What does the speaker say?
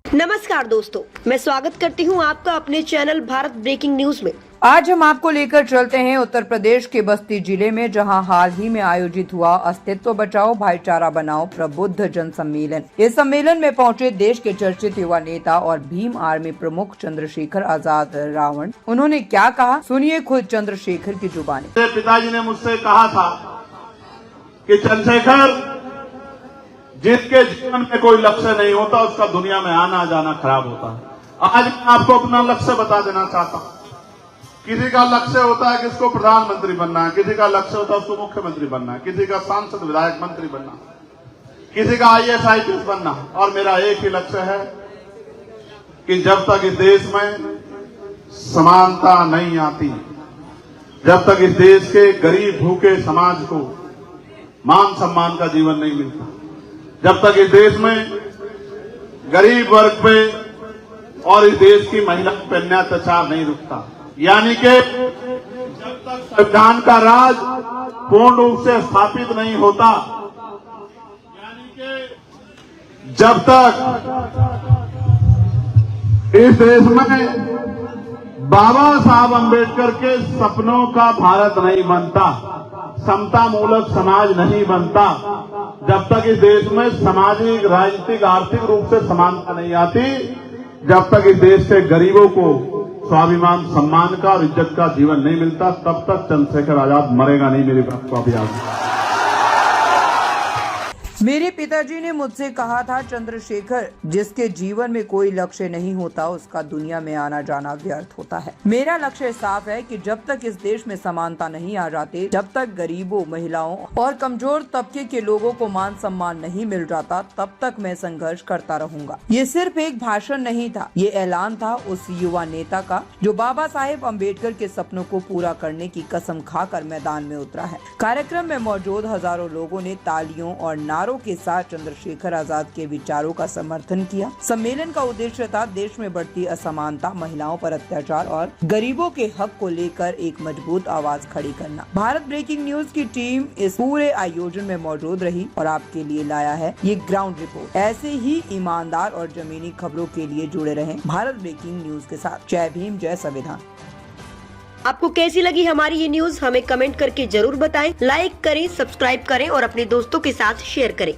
नमस्कार दोस्तों, मैं स्वागत करती हूं आपका अपने चैनल भारत ब्रेकिंग न्यूज में। आज हम आपको लेकर चलते हैं उत्तर प्रदेश के बस्ती जिले में, जहां हाल ही में आयोजित हुआ अस्तित्व बचाओ भाईचारा बनाओ प्रबुद्ध जन सम्मेलन। इस सम्मेलन में पहुंचे देश के चर्चित युवा नेता और भीम आर्मी प्रमुख चंद्रशेखर आजाद रावण। उन्होंने क्या कहा, सुनिए खुद चंद्रशेखर की जुबानी। मेरे पिताजी ने मुझसे कहा था कि चंद्रशेखर, जिसके जीवन में कोई लक्ष्य नहीं होता उसका दुनिया में आना जाना खराब होता है। आज मैं आपको अपना लक्ष्य बता देना चाहता हूं। किसी का लक्ष्य होता है कि उसको प्रधानमंत्री बनना है, किसी का लक्ष्य होता है उसको मुख्यमंत्री बनना है, किसी का सांसद विधायक मंत्री बनना, किसी का IAS IPS बनना। और मेरा एक ही लक्ष्य है कि जब तक इस देश में समानता नहीं आती, जब तक इस देश के गरीब भूखे समाज को मान सम्मान का जीवन नहीं मिलता, जब तक इस देश में गरीब वर्ग पे और इस देश की महिला पे अन्याय अत्याचार नहीं रुकता, यानी कि जब तक संविधान का राज पूर्ण रूप से स्थापित नहीं होता, यानी कि जब तक इस देश में बाबा साहब अम्बेडकर के सपनों का भारत नहीं बनता, समता मूलक समाज नहीं बनता, जब तक इस देश में सामाजिक, राजनीतिक, आर्थिक रूप से समानता नहीं आती, जब तक इस देश के गरीबों को स्वाभिमान, सम्मान का और इज्जत का जीवन नहीं मिलता, तब तक चंद्रशेखर आजाद मरेगा नहीं। मेरी बात को अभी याद। मेरे पिताजी ने मुझसे कहा था, चंद्रशेखर, जिसके जीवन में कोई लक्ष्य नहीं होता उसका दुनिया में आना जाना व्यर्थ होता है। मेरा लक्ष्य साफ है कि जब तक इस देश में समानता नहीं आ जाती, जब तक गरीबों, महिलाओं और कमजोर तबके के लोगों को मान सम्मान नहीं मिल जाता, तब तक मैं संघर्ष करता रहूंगा। ये सिर्फ एक भाषण नहीं था, ये ऐलान था उस युवा नेता का जो बाबा साहेब अम्बेडकर के सपनों को पूरा करने की कसम खाकर मैदान में उतरा है। कार्यक्रम में मौजूद हजारों लोगों ने तालियों और नारों के साथ चंद्रशेखर आजाद के विचारों का समर्थन किया। सम्मेलन का उद्देश्य था देश में बढ़ती असमानता, महिलाओं पर अत्याचार और गरीबों के हक को लेकर एक मजबूत आवाज खड़ी करना। भारत ब्रेकिंग न्यूज की टीम इस पूरे आयोजन में मौजूद रही और आपके लिए लाया है ये ग्राउंड रिपोर्ट। ऐसे ही ईमानदार और जमीनी खबरों के लिए जुड़े रहें भारत ब्रेकिंग न्यूज के साथ। जय भीम, जय संविधान। आपको कैसी लगी हमारी ये न्यूज, हमें कमेंट करके जरूर बताएं। लाइक करें, सब्सक्राइब करें और अपने दोस्तों के साथ शेयर करें।